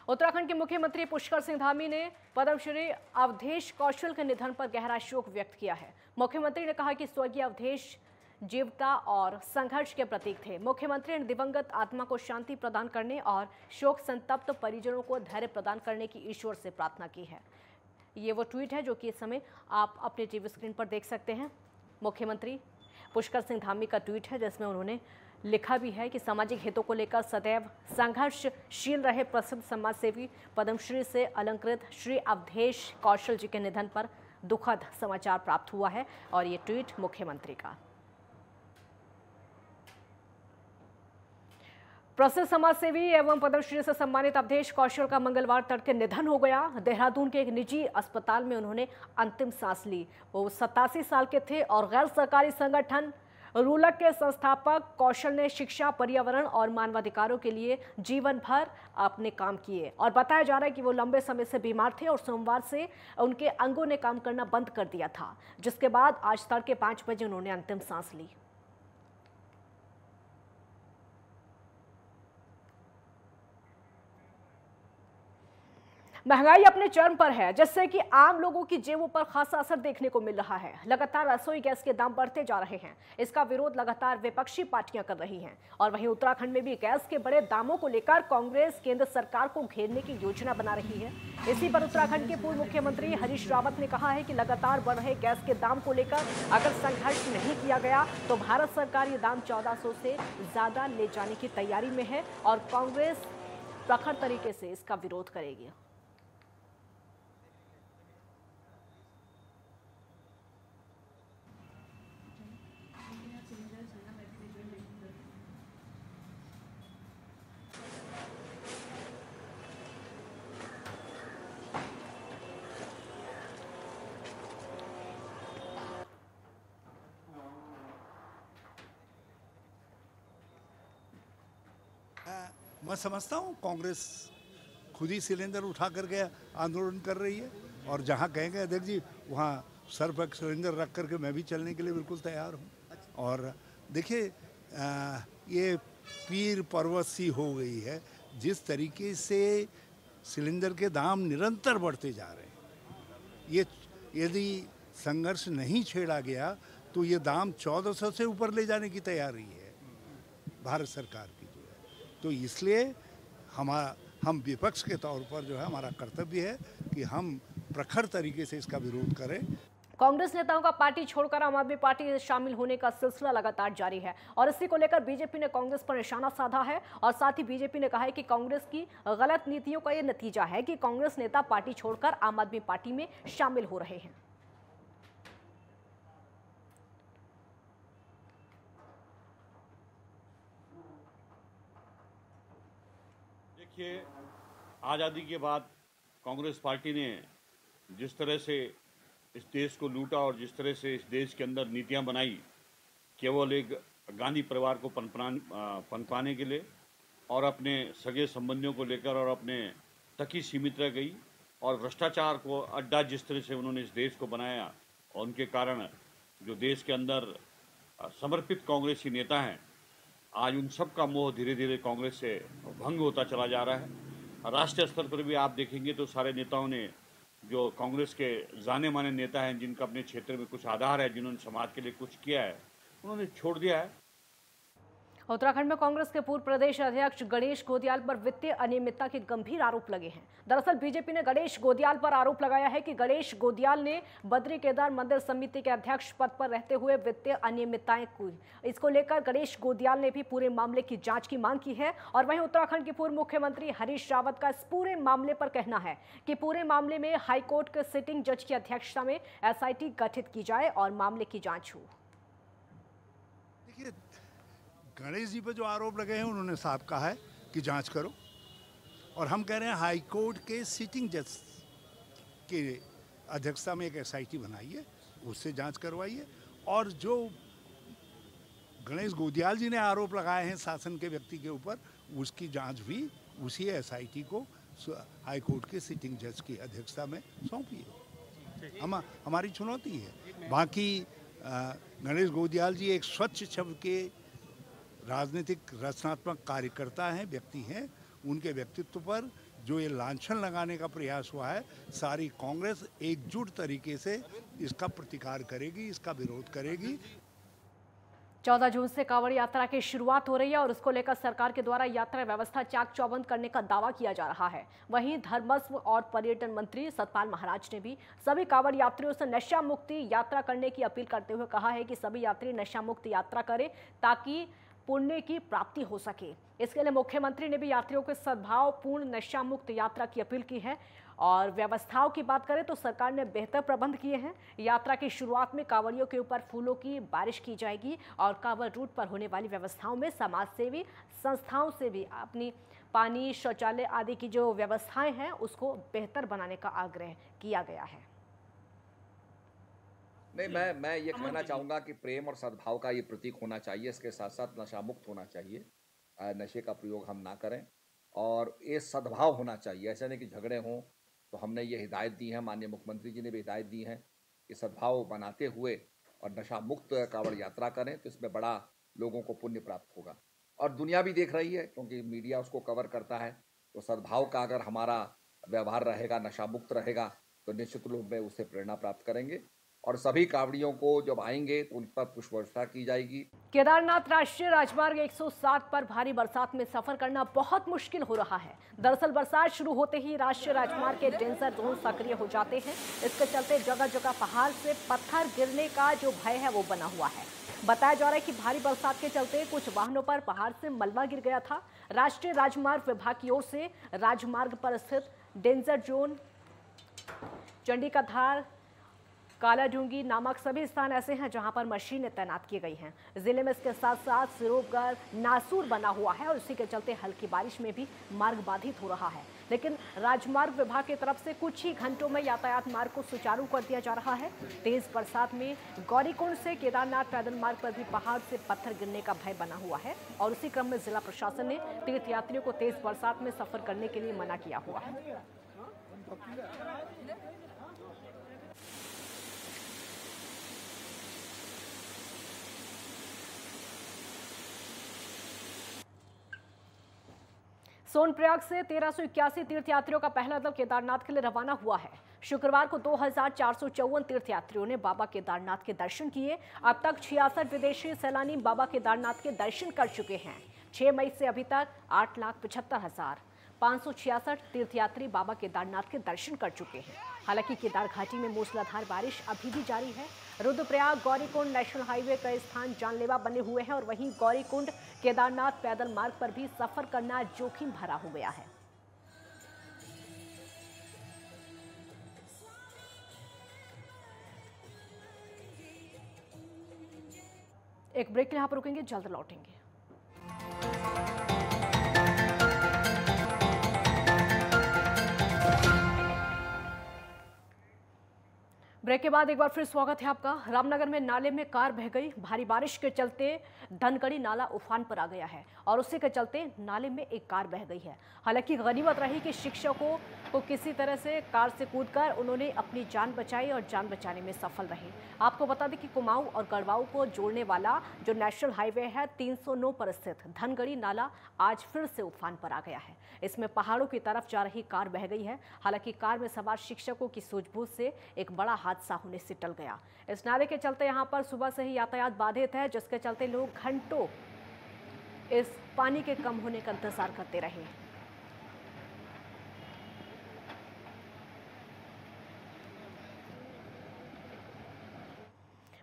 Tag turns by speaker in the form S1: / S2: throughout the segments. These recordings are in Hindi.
S1: उत्तराखंड के मुख्यमंत्री पुष्कर सिंह धामी ने पद्मश्री अवधेश कौशल के निधन पर गहरा शोक व्यक्त किया है। मुख्यमंत्री ने कहा कि स्वर्गीय अवधेश जीवता और संघर्ष के प्रतीक थे। मुख्यमंत्री ने दिवंगत आत्मा को शांति प्रदान करने और शोक संतप्त परिजनों को धैर्य प्रदान करने की ईश्वर से प्रार्थना की है। ये वो ट्वीट है जो कि इस समय आप अपने टीवी स्क्रीन पर देख सकते हैं। मुख्यमंत्री पुष्कर सिंह धामी का ट्वीट है जिसमें उन्होंने लिखा भी है कि सामाजिक हितों को लेकर सदैव संघर्षशील रहे प्रसिद्ध समाजसेवी पद्मश्री से अलंकृत श्री अवधेश कौशल जी के निधन पर दुखद समाचार प्राप्त हुआ है। और ये ट्वीट मुख्यमंत्री का। प्रसिद्ध समाजसेवी एवं पद्मश्री से सम्मानित अवधेश कौशल का मंगलवार तड़के निधन हो गया। देहरादून के एक निजी अस्पताल में उन्होंने अंतिम सांस ली। वो 87 साल के थे और गैर सरकारी संगठन रूलक के संस्थापक कौशल ने शिक्षा, पर्यावरण और मानवाधिकारों के लिए जीवन भर अपने काम किए और बताया जा रहा है कि वो लंबे समय से बीमार थे और सोमवार से उनके अंगों ने काम करना बंद कर दिया था, जिसके बाद आज तड़के 5 बजे उन्होंने अंतिम सांस ली। महंगाई अपने चरम पर है, जिससे कि आम लोगों की जेबों पर खासा असर देखने को मिल रहा है। लगातार रसोई गैस के दाम बढ़ते जा रहे हैं। इसका विरोध लगातार विपक्षी पार्टियां कर रही हैं और वहीं उत्तराखंड में भी गैस के बड़े दामों को लेकर कांग्रेस केंद्र सरकार को घेरने की योजना बना रही है। इसी पर उत्तराखंड के पूर्व मुख्यमंत्री हरीश रावत ने कहा है कि लगातार बढ़ रहे गैस के दाम को लेकर अगर संघर्ष नहीं किया गया तो भारत सरकार ये दाम 1400 से ज्यादा ले जाने की तैयारी में है और कांग्रेस प्रखर तरीके से इसका विरोध करेगी।
S2: मैं समझता हूँ कांग्रेस खुद ही सिलेंडर उठा करके आंदोलन कर रही है और जहाँ कहेंगे अध्यक्ष जी वहाँ सर पर सिलेंडर रख करके मैं भी चलने के लिए बिल्कुल तैयार हूँ। और देखिए ये पीर पर्वत सी हो गई है। जिस तरीके से सिलेंडर के दाम निरंतर बढ़ते जा रहे हैं, ये यदि संघर्ष नहीं छेड़ा गया तो ये दाम 1400 से ऊपर ले जाने की तैयारी है भारत सरकार की जो है। तो इसलिए हम विपक्ष के तौर पर जो है हमारा कर्तव्य है कि हम प्रखर तरीके से इसका विरोध करें।
S1: कांग्रेस नेताओं का पार्टी छोड़कर आम आदमी पार्टी में शामिल होने का सिलसिला लगातार जारी है और इसी को लेकर बीजेपी ने कांग्रेस पर निशाना साधा है और साथ ही बीजेपी ने कहा है कि कांग्रेस की गलत नीतियों का यह नतीजा है कि कांग्रेस नेता पार्टी छोड़कर आम आदमी पार्टी में शामिल हो रहे हैं।
S3: देखिए, आज़ादी के बाद कांग्रेस पार्टी ने जिस तरह से इस देश को लूटा और जिस तरह से इस देश के अंदर नीतियां बनाई केवल एक गांधी परिवार को पनपाने के लिए और अपने सगे संबंधियों को लेकर और अपने तक ही सीमित रह गई और भ्रष्टाचार को अड्डा जिस तरह से उन्होंने इस देश को बनाया और उनके कारण जो देश के अंदर समर्पित कांग्रेसी नेता हैं आज उन सब का मोह धीरे धीरे कांग्रेस से भंग होता चला जा रहा है। राष्ट्रीय स्तर पर भी आप देखेंगे तो सारे नेताओं ने जो कांग्रेस के जाने माने नेता हैं जिनका अपने क्षेत्र में कुछ आधार है, जिन्होंने समाज के लिए कुछ किया है, उन्होंने छोड़ दिया है।
S1: उत्तराखंड में कांग्रेस के पूर्व प्रदेश अध्यक्ष गणेश गोदियाल पर वित्तीय अनियमितता के गंभीर आरोप लगे हैं। दरअसल बीजेपी ने गणेश गोदियाल पर आरोप लगाया है कि गणेश गोदियाल ने बद्री केदार मंदिर समिति के अध्यक्ष पद पर रहते हुए वित्तीय अनियमितताएं की। इसको लेकर गणेश गोदियाल ने भी पूरे मामले की जांच की मांग की है और वहीं उत्तराखंड के पूर्व मुख्यमंत्री हरीश रावत का इस पूरे मामले पर कहना है कि पूरे मामले में हाईकोर्ट के सिटिंग जज की अध्यक्षता में SIT गठित की जाए और मामले की जांच हो।
S2: गणेश जी पर जो आरोप लगे हैं उन्होंने साफ कहा है कि जांच करो और हम कह रहे हैं हाई कोर्ट के सिटिंग जज के अध्यक्षता में एक SIT बनाइए, उससे जांच करवाइए और जो गणेश गोदियाल जी ने आरोप लगाए हैं शासन के व्यक्ति के ऊपर उसकी जांच भी उसी SIT को हाई कोर्ट के सिटिंग जज की अध्यक्षता में सौंपिए। हमारी चुनौती है। बाकी गणेश गोदियाल जी एक स्वच्छ छवि के राजनीतिक रचनात्मक कार्यकर्ता हैं, व्यक्ति हैं। उनके व्यक्तित्व पर जो ये लांछन लगाने का प्रयास हुआ है, सारी कांग्रेस एकजुट तरीके से इसका प्रतिकार करेगी, इसका विरोध करेगी।
S1: 14 जून से कांवड़ यात्रा की शुरुआत हो रही है और उसको लेकर सरकार के द्वारा यात्रा व्यवस्था चाक चौबंद करने का दावा किया जा रहा है। वहीं धर्मस्व और पर्यटन मंत्री सतपाल महाराज ने भी सभी कांवड़ यात्रियों से नशा मुक्ति यात्रा करने की अपील करते हुए कहा है कि सभी यात्री नशा मुक्त यात्रा करें ताकि पुण्य की प्राप्ति हो सके। इसके लिए मुख्यमंत्री ने भी यात्रियों के सद्भावपूर्ण नशा मुक्त यात्रा की अपील की है। और व्यवस्थाओं की बात करें तो सरकार ने बेहतर प्रबंध किए हैं। यात्रा की शुरुआत में कांवड़ियों के ऊपर फूलों की बारिश की जाएगी और कांवड़ रूट पर होने वाली व्यवस्थाओं में समाजसेवी संस्थाओं से भी अपनी पानी, शौचालय आदि की जो व्यवस्थाएं हैं उसको बेहतर बनाने का आग्रह किया गया है।
S4: नहीं, मैं ये कहना चाहूँगा कि प्रेम और सद्भाव का ये प्रतीक होना चाहिए। इसके साथ साथ नशा मुक्त होना चाहिए, नशे का प्रयोग हम ना करें और ये सद्भाव होना चाहिए। ऐसा नहीं कि झगड़े हों। तो हमने ये हिदायत दी है, माननीय मुख्यमंत्री जी ने भी हिदायत दी है कि सद्भाव बनाते हुए और नशा मुक्त कांवड़ यात्रा करें, तो इसमें बड़ा लोगों को पुण्य प्राप्त होगा। और दुनिया भी देख रही है क्योंकि मीडिया उसको कवर करता है। तो सद्भाव का अगर हमारा व्यवहार रहेगा, नशा मुक्त रहेगा, तो निश्चित रूप में उससे प्रेरणा प्राप्त करेंगे और सभी कांवड़ियों को जब आएंगे तो उन पर पुष्प वर्षा की जाएगी।
S1: केदारनाथ राष्ट्रीय राजमार्ग 107 पर भारी बरसात में सफर करना बहुत मुश्किल हो रहा है। दरअसल बरसात शुरू होते ही राष्ट्रीय राजमार्ग के डेंजर जोन सक्रिय हो जाते हैं। इसके चलते जगह जगह पहाड़ से पत्थर गिरने का जो भय है वो बना हुआ है। बताया जा रहा है कि भारी बरसात के चलते कुछ वाहनों पर पहाड़ से मलबा गिर गया था। राष्ट्रीय राजमार्ग विभाग की ओर से राजमार्ग पर स्थित डेंजर जोन, चंडी का धार, कालाडूंगी नामक सभी स्थान ऐसे हैं जहां पर मशीनें तैनात की गई हैं। जिले में इसके साथ साथ सिरोगढ़, नासूर बना हुआ है और इसी के चलते हल्की बारिश में भी मार्ग बाधित हो रहा है। लेकिन राजमार्ग विभाग की तरफ से कुछ ही घंटों में यातायात मार्ग को सुचारू कर दिया जा रहा है। तेज बरसात में गौरीकुंड से केदारनाथ पैदल मार्ग पर भी पहाड़ से पत्थर गिरने का भय बना हुआ है और उसी क्रम में जिला प्रशासन ने तीर्थयात्रियों को तेज बरसात में सफर करने के लिए मना किया हुआ है। सोनप्रयाग से 1381 तीर्थयात्रियों का पहला दल केदारनाथ के लिए रवाना हुआ है। शुक्रवार को 2454 तीर्थयात्रियों ने बाबा केदारनाथ के दर्शन किए। अब तक 66 विदेशी सैलानी बाबा केदारनाथ के दर्शन कर चुके हैं। 6 मई से अभी तक 8,75,566 तीर्थयात्री बाबा केदारनाथ के दर्शन कर चुके हैं। हालांकि केदार घाटी में मूसलाधार बारिश अभी भी जारी है। रुद्रप्रयाग गौरीकुंड नेशनल हाईवे कई स्थान जानलेवा बने हुए हैं और वहीं गौरीकुंड केदारनाथ पैदल मार्ग पर भी सफर करना जोखिम भरा हो गया है। एक ब्रेक यहां पर रुकेंगे, जल्द लौटेंगे। ब्रेक के बाद एक बार फिर स्वागत है आपका। रामनगर में नाले में कार बह गई। भारी बारिश के चलते धनगढ़ी नाला उफान पर आ गया है और उसी के चलते नाले में एक कार बह गई है। हालांकि गनीमत रही कि शिक्षकों को किसी तरह से कार से कूदकर उन्होंने अपनी जान बचाई और जान बचाने में सफल रहे। आपको बता दें कि कुमाऊं और गढ़वाऊ को जोड़ने वाला जो नेशनल हाईवे है 309 पर स्थित धनगढ़ी नाला आज फिर से उफान पर आ गया है। इसमें पहाड़ों की तरफ जा रही कार बह गई है। हालांकि कार में सवार शिक्षकों की सूझबूझ से एक बड़ा हादसा होने से टल गया। इस नाले के चलते यहां पर सुबह से ही यातायात बाधित है, जिसके चलते लोग घंटों इस पानी के कम होने का इंतजार करते रहे।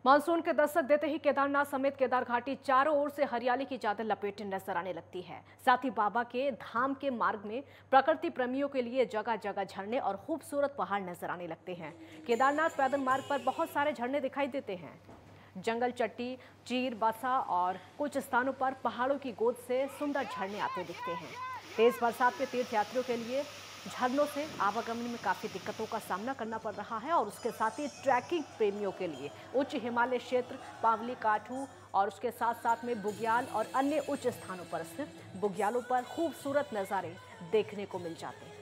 S1: मानसून के दस्तक देते ही केदारनाथ समेत केदार घाटी चारों ओर से हरियाली की चादर लपेटे नजर आने लगती है। साथ ही बाबा के धाम के मार्ग में प्रकृति प्रेमियों के लिए जगह जगह झरने और खूबसूरत पहाड़ नजर आने लगते हैं। केदारनाथ पैदल मार्ग पर बहुत सारे झरने दिखाई देते हैं। जंगल चट्टी, चीर, बसा और कुछ स्थानों पर पहाड़ों की गोद से सुंदर झरने आते दिखते हैं। तेज बरसात में तीर्थयात्रियों के लिए झरनों से आवागमन में काफ़ी दिक्कतों का सामना करना पड़ रहा है और उसके साथ ही ट्रैकिंग प्रेमियों के लिए उच्च हिमालय क्षेत्र पावली, काठू और उसके साथ साथ में बुग्याल और अन्य उच्च स्थानों पर स्थित बुग्यालों पर खूबसूरत नज़ारे देखने को मिल जाते हैं।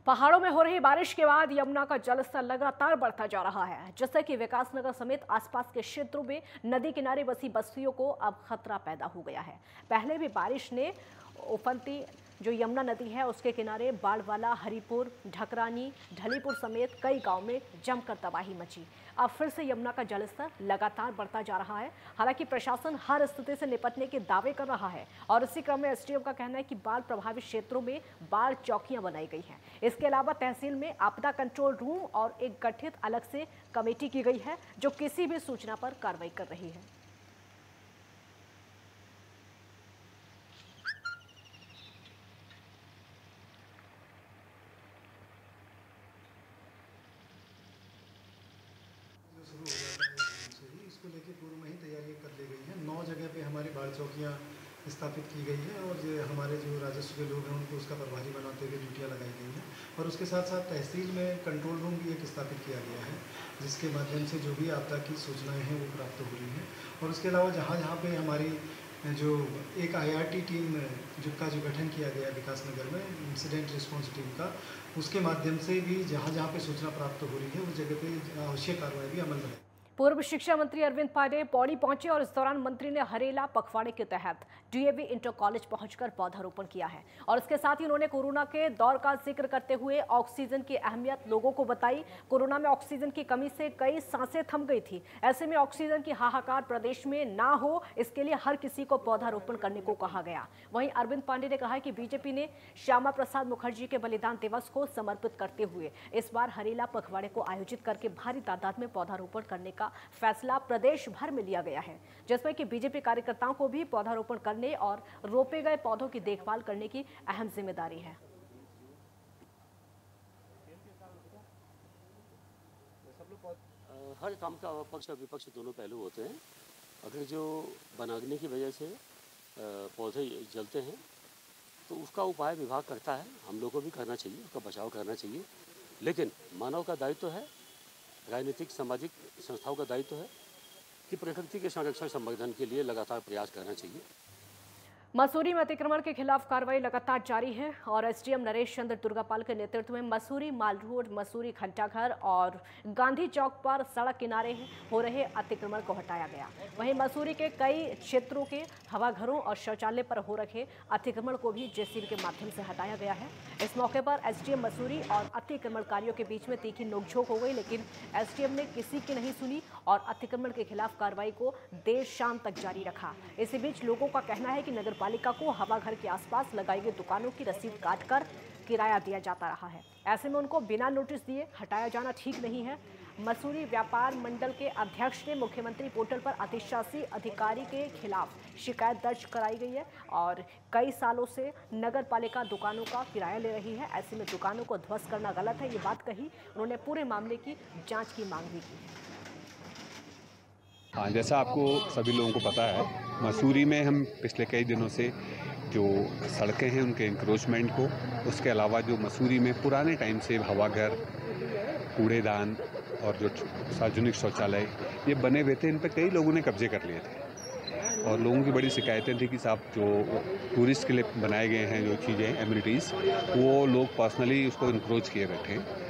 S1: पहाड़ों में हो रही बारिश के बाद यमुना का जलस्तर लगातार बढ़ता जा रहा है, जिससे कि विकासनगर समेत आसपास के क्षेत्रों में नदी किनारे बसी बस्तियों को अब खतरा पैदा हो गया है। पहले भी बारिश ने उफनती जो यमुना नदी है उसके किनारे बाड़वाला, हरिपुर, ढकरानी, ढलीपुर समेत कई गांव में जमकर तबाही मची। अब फिर से यमुना का जलस्तर लगातार बढ़ता जा रहा है। हालांकि प्रशासन हर स्थिति से निपटने के दावे कर रहा है और इसी क्रम में एसडीएम का कहना है कि बाढ़ प्रभावित क्षेत्रों में बाढ़ चौकियां बनाई गई हैं। इसके अलावा तहसील में आपदा कंट्रोल रूम और एक गठित अलग से कमेटी की गई है जो किसी भी सूचना पर कार्रवाई कर रही है।
S5: इसको लेके पूर्व में ही तैयारियां कर ली गई हैं। 9 जगह पे हमारी बाढ़ चौकियां स्थापित की गई है और हमारे जो राजस्व के लोग हैं उनको उसका प्रभारी बनाते हुए ड्यूटियां लगाई गई हैं और उसके साथ साथ तहसील में कंट्रोल रूम भी एक स्थापित किया गया है जिसके माध्यम से जो भी आपदा की सूचनाएं हैं वो प्राप्त हो रही हैं। और उसके अलावा जहाँ जहाँ पे हमारी जो एक IRT टीम का जो गठन किया गया विकासनगर में इंसिडेंट रिस्पॉन्स टीम का, उसके माध्यम से भी जहाँ जहाँ पे सूचना प्राप्त हो रही है उस जगह पे आवश्यक कार्रवाई भी अमल में है।
S1: पूर्व शिक्षा मंत्री अरविंद पांडे पौड़ी पहुंचे और इस दौरान मंत्री ने हरेला पखवाड़े के तहत DAV इंटर कॉलेज पहुंचकर पौधारोपण किया है और इसके साथ ही उन्होंने कोरोना के दौर का जिक्र करते हुए ऑक्सीजन की अहमियत लोगों को बताई। कोरोना में ऑक्सीजन की कमी से कई सांसें थम गई थी, ऐसे में ऑक्सीजन की हाहाकार प्रदेश में ना हो इसके लिए हर किसी को पौधारोपण करने को कहा गया। वहीं अरविंद पांडे ने कहा कि बीजेपी ने श्यामा प्रसाद मुखर्जी के बलिदान दिवस को समर्पित करते हुए इस बार हरेला पखवाड़े को आयोजित करके भारी तादाद में पौधारोपण करने का फैसला प्रदेश भर में लिया गया है, जिसमें कि बीजेपी कार्यकर्ताओं को भी पौधारोपण करने और रोपे गए पौधों की देखभाल करने की अहम जिम्मेदारी है।
S6: हर काम का पक्ष और विपक्ष दोनों पहलू होते हैं। अगर जो बनाने की वजह से पौधे जलते हैं तो उसका उपाय विभाग करता है, हम लोग को भी करना चाहिए, उसका बचाव करना चाहिए। लेकिन मानव का दायित्व है, राजनीतिक सामाजिक संस्थाओं का दायित्व है कि प्रकृति के संरक्षण संवर्धन के लिए लगातार प्रयास करना चाहिए।
S1: मसूरी में अतिक्रमण के खिलाफ कार्रवाई लगातार जारी है और एसडीएम नरेश चंद्र दुर्गापाल के नेतृत्व में मसूरी माल रोड, मसूरी घंटाघर और गांधी चौक पर सड़क किनारे हो रहे अतिक्रमण को हटाया गया। वहीं मसूरी के कई क्षेत्रों के हवाघरों और शौचालय पर हो रखे अतिक्रमण को भी जेसीबी के माध्यम से हटाया गया है। इस मौके पर एसडीएम मसूरी और अतिक्रमणकारियों के बीच में तीखी नोकझोंक हो गई, लेकिन एसडीएम ने किसी की नहीं सुनी और अतिक्रमण के खिलाफ कार्रवाई को देर शाम तक जारी रखा। इसी बीच लोगों का कहना है कि नगर पालिका को हवाघर के आसपास लगाई गई दुकानों की रसीद काटकर किराया दिया जाता रहा है। ऐसे में उनको बिना नोटिस दिए हटाया जाना ठीक नहीं है। मसूरी व्यापार मंडल के अध्यक्ष ने मुख्यमंत्री पोर्टल पर अतिशासी अधिकारी के खिलाफ शिकायत दर्ज कराई गई है और कई सालों से नगर पालिका दुकानों का किराया ले रही है। ऐसे में दुकानों को ध्वस्त करना गलत है, ये बात कही। उन्होंने पूरे मामले की जाँच की मांग भी की।
S7: हाँ, जैसा आपको सभी लोगों को पता है, मसूरी में हम पिछले कई दिनों से जो सड़कें हैं उनके इंक्रोचमेंट को, उसके अलावा जो मसूरी में पुराने टाइम से हवाघर, कूड़ेदान और जो सार्वजनिक शौचालय ये बने हुए थे, इन पर कई लोगों ने कब्जे कर लिए थे और लोगों की बड़ी शिकायतें थी कि साहब जो टूरिस्ट के लिए बनाए गए हैं जो चीज़ें एमिनिटीज़, वो लोग पर्सनली उसको इंक्रोच किए बैठे हैं।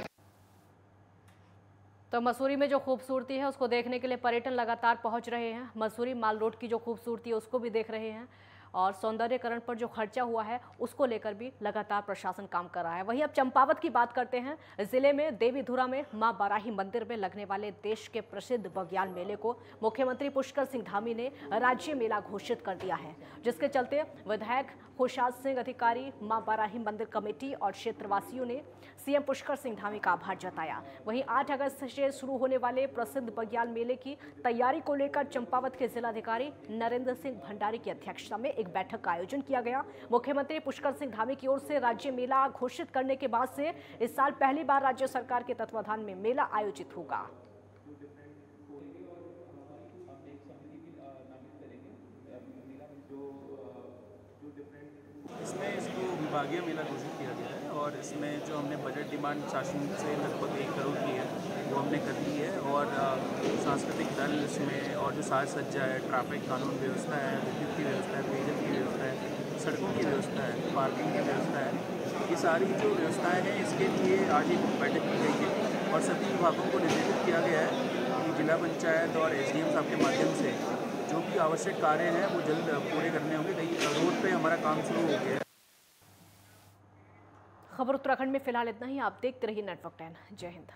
S1: तो मसूरी में जो खूबसूरती है उसको देखने के लिए पर्यटन लगातार पहुंच रहे हैं। मसूरी माल रोड की जो खूबसूरती है उसको भी देख रहे हैं और सौंदर्यकरण पर जो खर्चा हुआ है उसको लेकर भी लगातार प्रशासन काम कर रहा है। वहीं अब चंपावत की बात करते हैं। जिले में देवीधुरा में मां बाराही मंदिर में लगने वाले देश के प्रसिद्ध बग्याल मेले को मुख्यमंत्री पुष्कर सिंह धामी ने राज्य मेला घोषित कर दिया है, जिसके चलते विधायक खुशाद सिंह अधिकारी, मां बाराही मंदिर कमेटी और क्षेत्रवासियों ने सीएम पुष्कर सिंह धामी का आभार जताया। वहीं 8 अगस्त से शुरू होने वाले प्रसिद्ध बग्याल मेले की तैयारी को लेकर चंपावत के जिलाधिकारी नरेंद्र सिंह भंडारी की अध्यक्षता में एक बैठक का आयोजन किया गया। मुख्यमंत्री पुष्कर सिंह धामी की ओर से राज्य मेला घोषित करने के बाद से इस साल पहली बार राज्य सरकार के तत्वाधान में मेला आयोजित होगा।
S8: इसमें इसको विभागीय मेला घोषित किया गया है और इसमें जो हमने बजट डिमांड शासन से लगभग 1 करोड़ की है वो हमने कर दी है और सांस्कृतिक दल इसमें और जो साज सज्जा है, ट्रैफिक कानून व्यवस्था है, विद्युत की व्यवस्था है, पेयजल की व्यवस्था है, सड़कों की व्यवस्था है, पार्किंग की व्यवस्था है ये सारी जो व्यवस्थाएं हैं इसके लिए आज एक बैठक की गई है और सभी विभागों को निर्देशित किया गया है कि जिला पंचायत और SDM साहब के माध्यम से जो भी आवश्यक कार्य हैं वो जल्द पूरे करने होंगे। कई रोड पे हमारा काम शुरू हो गया है।
S1: खबर उत्तराखंड में फिलहाल इतना ही। आप देखते रहिए नेटवर्क 10। जय हिंद।